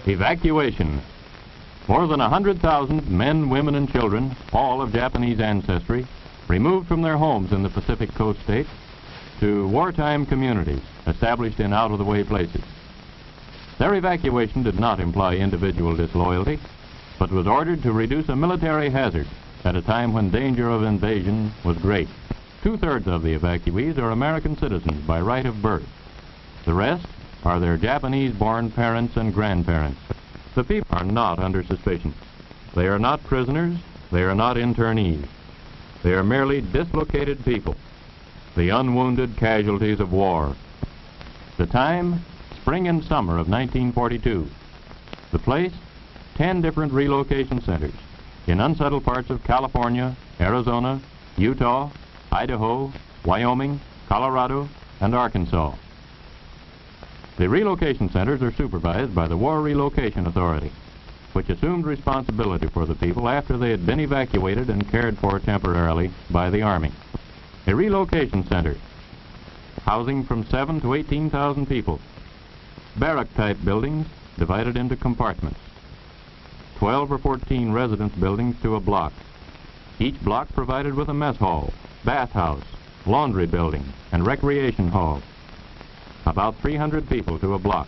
Evacuation. More than 100,000 men, women, and children, all of Japanese ancestry, removed from their homes in the Pacific Coast states to wartime communities established in out-of-the-way places. Their evacuation did not imply individual disloyalty, but was ordered to reduce a military hazard at a time when danger of invasion was great. Two-thirds of the evacuees are American citizens by right of birth. The rest are their Japanese-born parents and grandparents. The people are not under suspicion. They are not prisoners. They are not internees. They are merely dislocated people, the unwounded casualties of war. The time, spring and summer of 1942. The place, 10 different relocation centers in unsettled parts of California, Arizona, Utah, Idaho, Wyoming, Colorado, and Arkansas. The relocation centers are supervised by the War Relocation Authority, which assumed responsibility for the people after they had been evacuated and cared for temporarily by the Army. A relocation center, housing from 7,000 to 18,000 people. Barrack-type buildings divided into compartments. 12 or 14 residence buildings to a block. Each block provided with a mess hall, bathhouse, laundry building, and recreation hall. About 300 people to a block.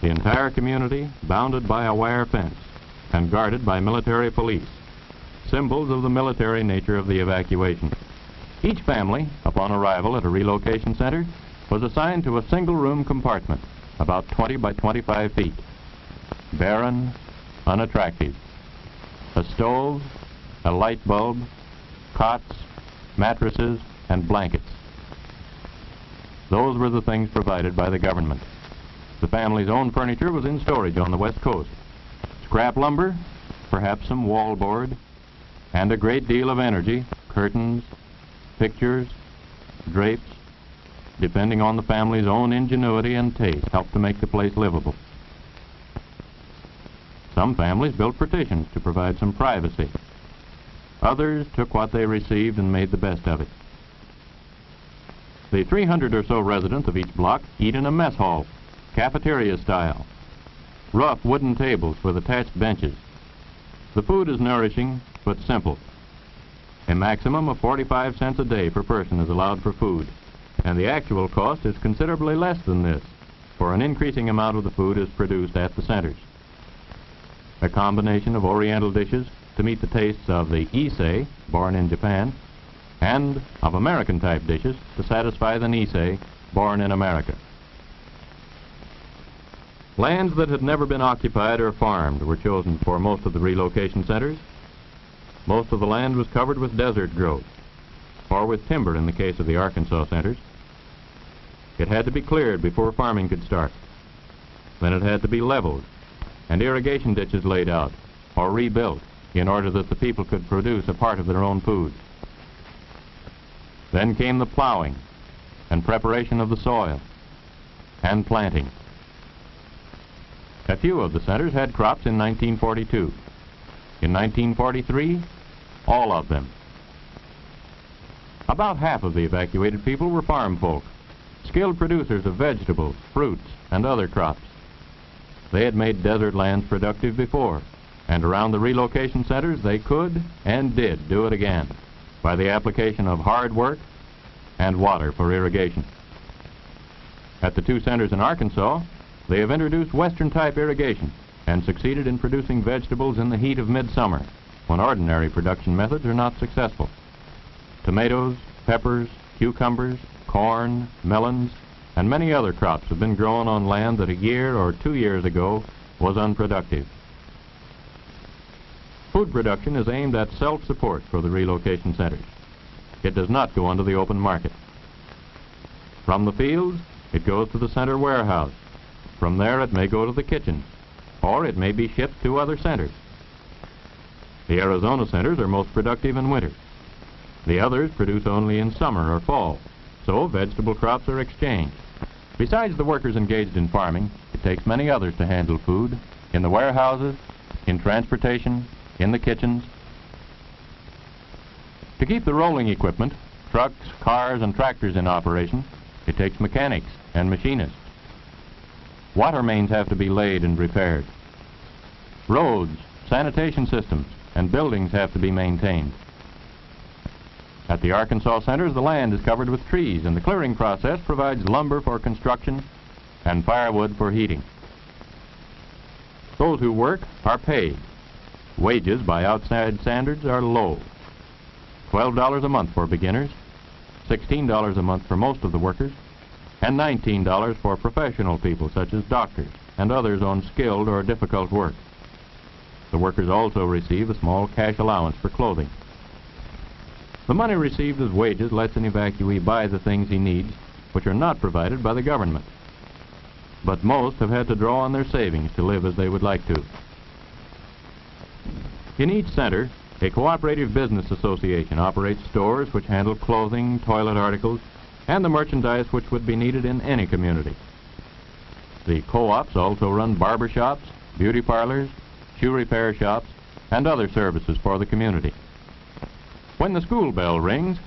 The entire community bounded by a wire fence and guarded by military police, symbols of the military nature of the evacuation. Each family, upon arrival at a relocation center, was assigned to a single-room compartment, about 20 by 25 feet. Barren, unattractive. A stove, a light bulb, cots, mattresses, and blankets. Those were the things provided by the government. The family's own furniture was in storage on the West Coast. Scrap lumber, perhaps some wallboard, and a great deal of energy, curtains, pictures, drapes, depending on the family's own ingenuity and taste, helped to make the place livable. Some families built partitions to provide some privacy. Others took what they received and made the best of it. The 300 or so residents of each block eat in a mess hall, cafeteria style. Rough wooden tables with attached benches. The food is nourishing but simple. A maximum of 45 cents a day per person is allowed for food, and the actual cost is considerably less than this, for an increasing amount of the food is produced at the centers. A combination of Oriental dishes to meet the tastes of the Issei, born in Japan, and of American-type dishes to satisfy the Nisei, born in America. Lands that had never been occupied or farmed were chosen for most of the relocation centers. Most of the land was covered with desert growth, or with timber in the case of the Arkansas centers. It had to be cleared before farming could start. Then it had to be leveled, and irrigation ditches laid out, or rebuilt, in order that the people could produce a part of their own food. Then came the plowing and preparation of the soil and planting. A few of the centers had crops in 1942. In 1943, all of them. About half of the evacuated people were farm folk, skilled producers of vegetables, fruits, and other crops. They had made desert lands productive before, and around the relocation centers they could and did do it again by the application of hard work and water for irrigation. At the two centers in Arkansas, they have introduced Western-type irrigation and succeeded in producing vegetables in the heat of midsummer, when ordinary production methods are not successful. Tomatoes, peppers, cucumbers, corn, melons, and many other crops have been grown on land that a year or 2 years ago was unproductive. Food production is aimed at self-support for the relocation centers. It does not go onto the open market. From the fields, it goes to the center warehouse. From there, it may go to the kitchens, or it may be shipped to other centers. The Arizona centers are most productive in winter. The others produce only in summer or fall, so vegetable crops are exchanged. Besides the workers engaged in farming, it takes many others to handle food in the warehouses, in transportation, in the kitchens. To keep the rolling equipment, trucks, cars, and tractors in operation, it takes mechanics and machinists. Water mains have to be laid and repaired. Roads, sanitation systems, and buildings have to be maintained. At the Arkansas centers, the land is covered with trees, and the clearing process provides lumber for construction and firewood for heating. Those who work are paid. Wages by outside standards are low. $12 a month for beginners, $16 a month for most of the workers, and $19 for professional people such as doctors and others on skilled or difficult work. The workers also receive a small cash allowance for clothing. The money received as wages lets an evacuee buy the things he needs, which are not provided by the government. But most have had to draw on their savings to live as they would like to. In each center, a cooperative business association operates stores which handle clothing, toilet articles, and the merchandise which would be needed in any community. The co-ops also run barber shops, beauty parlors, shoe repair shops, and other services for the community. When the school bell rings,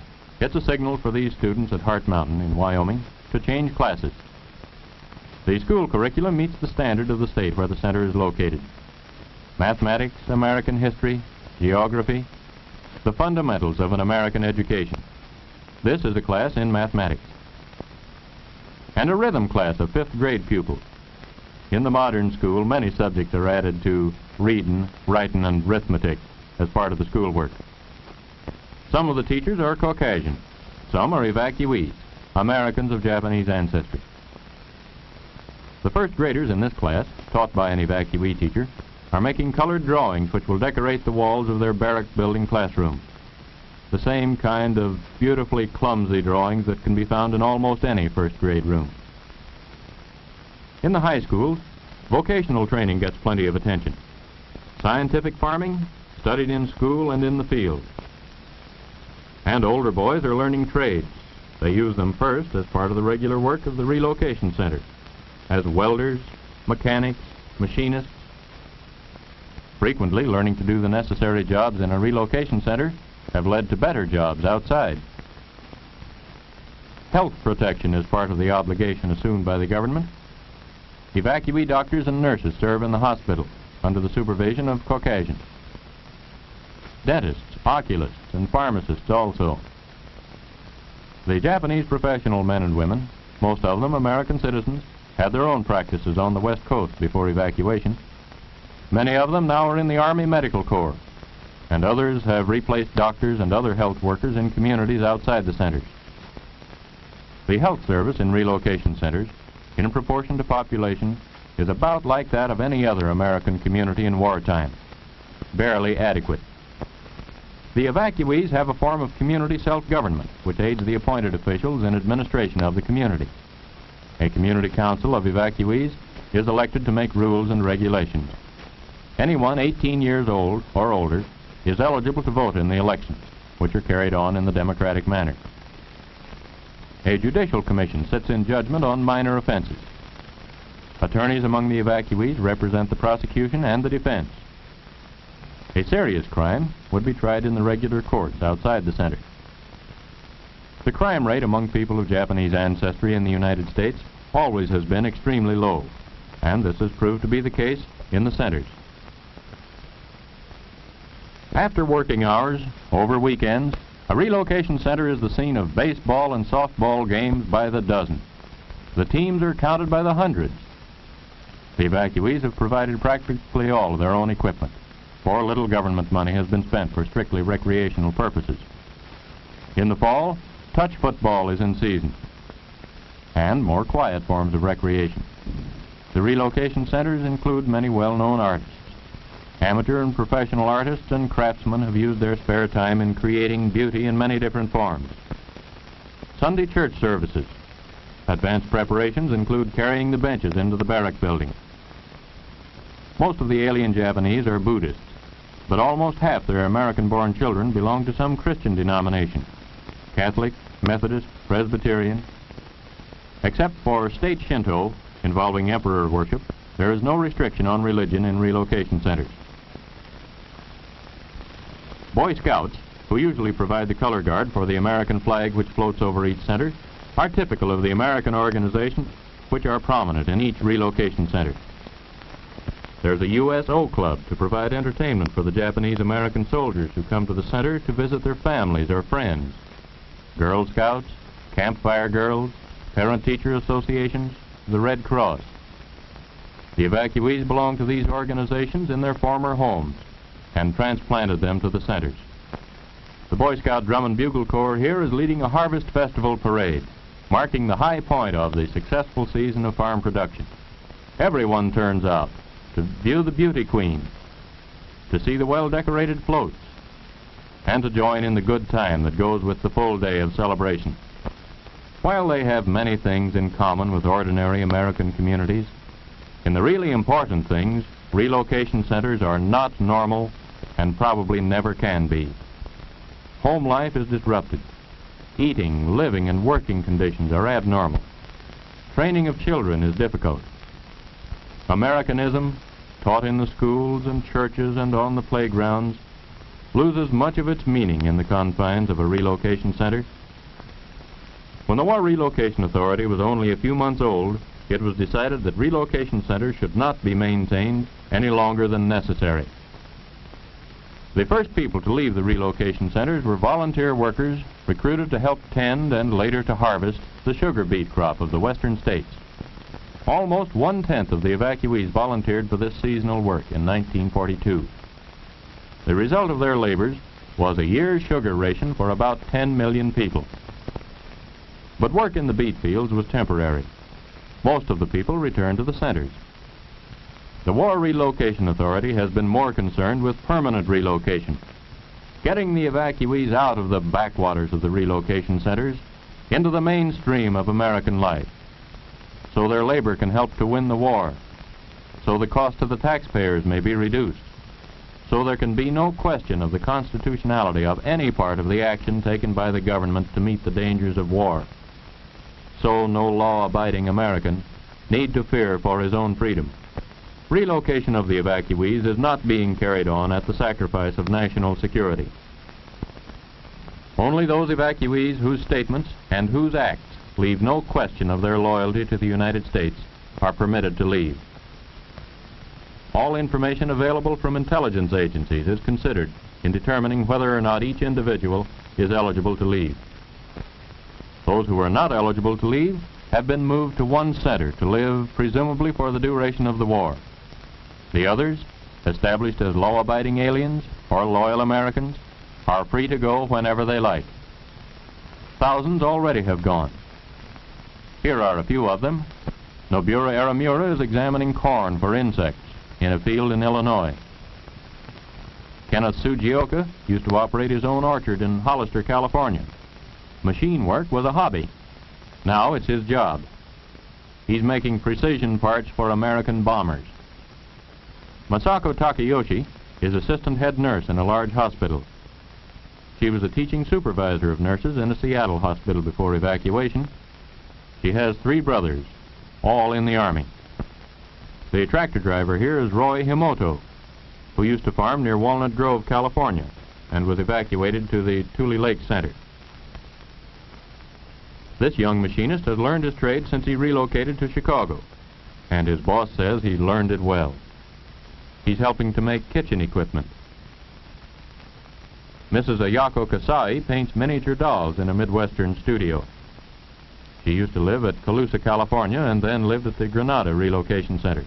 it's a signal for these students at Hart Mountain in Wyoming to change classes. The school curriculum meets the standard of the state where the center is located. Mathematics, American history, geography, the fundamentals of an American education. This is a class in mathematics. And a rhythm class of 5th grade pupils. In the modern school, many subjects are added to reading, writing, and arithmetic as part of the schoolwork. Some of the teachers are Caucasian. Some are evacuees, Americans of Japanese ancestry. The first graders in this class, taught by an evacuee teacher, are making colored drawings which will decorate the walls of their barrack building classroom. The same kind of beautifully clumsy drawings that can be found in almost any first grade room. In the high schools, vocational training gets plenty of attention. Scientific farming, studied in school and in the field. And older boys are learning trades. They use them first as part of the regular work of the relocation center, as welders, mechanics, machinists. Frequently, learning to do the necessary jobs in a relocation center have led to better jobs outside. Health protection is part of the obligation assumed by the government. Evacuee doctors and nurses serve in the hospital under the supervision of Caucasians. Dentists, oculists, and pharmacists also. The Japanese professional men and women, most of them American citizens, had their own practices on the West Coast before evacuation. Many of them now are in the Army Medical Corps, and others have replaced doctors and other health workers in communities outside the centers. The health service in relocation centers, in proportion to population, is about like that of any other American community in wartime, barely adequate. The evacuees have a form of community self-government which aids the appointed officials in administration of the community. A community council of evacuees is elected to make rules and regulations. Anyone 18 years old or older is eligible to vote in the elections, which are carried on in the democratic manner. A judicial commission sits in judgment on minor offenses. Attorneys among the evacuees represent the prosecution and the defense. A serious crime would be tried in the regular courts outside the center. The crime rate among people of Japanese ancestry in the United States always has been extremely low, and this has proved to be the case in the centers. After working hours, over weekends, a relocation center is the scene of baseball and softball games by the dozen. The teams are counted by the hundreds. The evacuees have provided practically all of their own equipment, for little government money has been spent for strictly recreational purposes. In the fall, touch football is in season, and more quiet forms of recreation. The relocation centers include many well-known artists. Amateur and professional artists and craftsmen have used their spare time in creating beauty in many different forms. Sunday church services. Advanced preparations include carrying the benches into the barrack building. Most of the alien Japanese are Buddhists. but almost half their American-born children belong to some Christian denomination: Catholic, Methodist, Presbyterian. Except for state Shinto, involving emperor worship, there is no restriction on religion in relocation centers. Boy Scouts, who usually provide the color guard for the American flag which floats over each center, are typical of the American organizations which are prominent in each relocation center. There's a USO Club to provide entertainment for the Japanese American soldiers who come to the center to visit their families or friends. Girl Scouts, Campfire Girls, Parent-Teacher Associations, the Red Cross. The evacuees belong to these organizations in their former homes and transplanted them to the centers. The Boy Scout Drum and Bugle Corps here is leading a harvest festival parade, marking the high point of the successful season of farm production. Everyone turns out to view the beauty queen, to see the well-decorated floats, and to join in the good time that goes with the full day of celebration. While they have many things in common with ordinary American communities, in the really important things, relocation centers are not normal and probably never can be. Home life is disrupted. Eating, living, and working conditions are abnormal. Training of children is difficult. Americanism, taught in the schools and churches and on the playgrounds, loses much of its meaning in the confines of a relocation center. When the War Relocation Authority was only a few months old, it was decided that relocation centers should not be maintained any longer than necessary. The first people to leave the relocation centers were volunteer workers recruited to help tend and later to harvest the sugar beet crop of the western states. Almost 1/10 of the evacuees volunteered for this seasonal work in 1942. The result of their labors was a year's sugar ration for about 10 million people. But work in the beet fields was temporary. Most of the people returned to the centers. The War Relocation Authority has been more concerned with permanent relocation, getting the evacuees out of the backwaters of the relocation centers into the mainstream of American life, so their labor can help to win the war, so the cost to the taxpayers may be reduced, so there can be no question of the constitutionality of any part of the action taken by the government to meet the dangers of war, so no law-abiding American need to fear for his own freedom. Relocation of the evacuees is not being carried on at the sacrifice of national security. Only those evacuees whose statements and whose acts leave no question of their loyalty to the United States are permitted to leave. All information available from intelligence agencies is considered in determining whether or not each individual is eligible to leave. Those who are not eligible to leave have been moved to one center to live, presumably for the duration of the war. The others, established as law-abiding aliens or loyal Americans, are free to go whenever they like. Thousands already have gone. Here are a few of them. Nobura Aramura is examining corn for insects in a field in Illinois. Kenneth Sugioka used to operate his own orchard in Hollister, California. Machine work was a hobby. Now it's his job. He's making precision parts for American bombers. Masako Takayoshi is assistant head nurse in a large hospital. She was a teaching supervisor of nurses in a Seattle hospital before evacuation. She has 3 brothers, all in the Army. The tractor driver here is Roy Himoto, who used to farm near Walnut Grove, California, and was evacuated to the Tule Lake Center. This young machinist has learned his trade since he relocated to Chicago, and his boss says he learned it well. He's helping to make kitchen equipment. Mrs. Ayako Kasai paints miniature dolls in a Midwestern studio. She used to live at Colusa, California, and then lived at the Granada Relocation Center.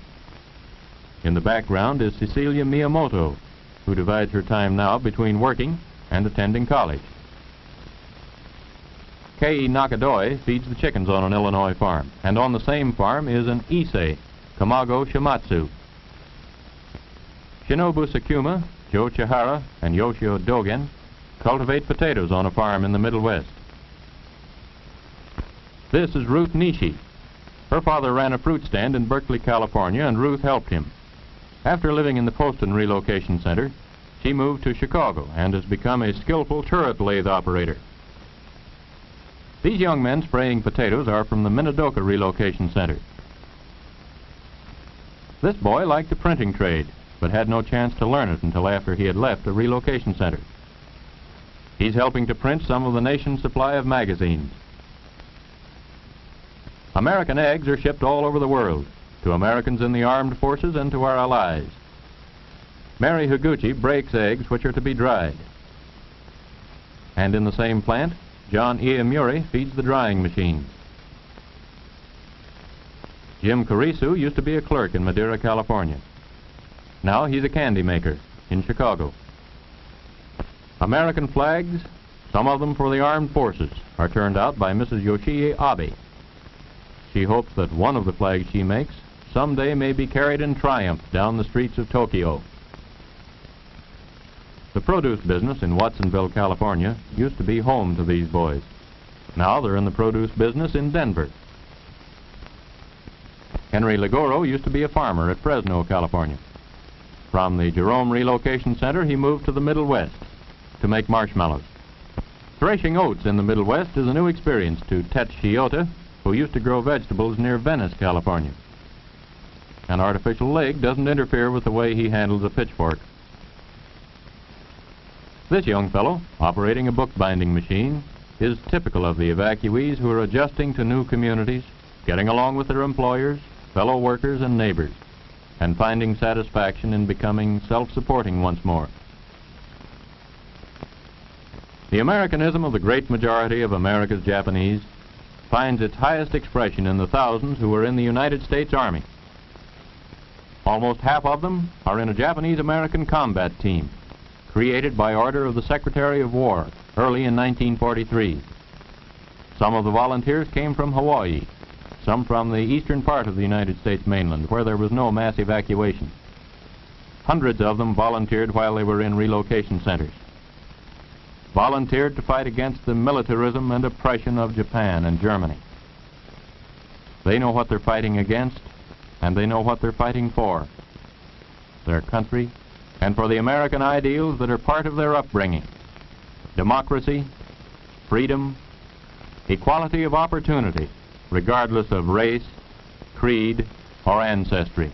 In the background is Cecilia Miyamoto, who divides her time now between working and attending college. Kei Nakadoi feeds the chickens on an Illinois farm, and on the same farm is an Issei, Kamago Shimatsu. Shinobu Sakuma, Joe Chihara, and Yoshio Dogen cultivate potatoes on a farm in the Middle West. This is Ruth Nishi. Her father ran a fruit stand in Berkeley, California, and Ruth helped him. After living in the Poston Relocation Center, She moved to Chicago and has become a skillful turret lathe operator. These young men spraying potatoes are from the Minidoka Relocation Center. This boy liked the printing trade, but had no chance to learn it until after he had left the relocation center. He's helping to print some of the nation's supply of magazines. American eggs are shipped all over the world, to Americans in the armed forces and to our allies. Mary Higuchi breaks eggs which are to be dried. And in the same plant, John Iamuri feeds the drying machines. Jim Carisu used to be a clerk in Madera, California. Now he's a candy maker in Chicago. American flags, some of them for the armed forces, are turned out by Mrs. Yoshie Abe. She hopes that one of the flags she makes someday may be carried in triumph down the streets of Tokyo. The produce business in Watsonville, California, used to be home to these boys. Now they're in the produce business in Denver. Henry Ligoro used to be a farmer at Fresno, California. From the Jerome Relocation Center, he moved to the Middle West to make marshmallows. Threshing oats in the Middle West is a new experience to Tet Shiota, who used to grow vegetables near Venice, California. An artificial leg doesn't interfere with the way he handles a pitchfork. This young fellow, operating a bookbinding machine, is typical of the evacuees who are adjusting to new communities, getting along with their employers, fellow workers, and neighbors, and finding satisfaction in becoming self-supporting once more. The Americanism of the great majority of America's Japanese finds its highest expression in the thousands who are in the United States Army. Almost half of them are in a Japanese-American combat team, created by order of the Secretary of War early in 1943. Some of the volunteers came from Hawaii, some from the eastern part of the United States mainland, where there was no mass evacuation. Hundreds of them volunteered while they were in relocation centers. Volunteered to fight against the militarism and oppression of Japan and Germany. They know what they're fighting against, and they know what they're fighting for. Their country, and for the American ideals that are part of their upbringing: democracy, freedom, equality of opportunity, regardless of race, creed, or ancestry.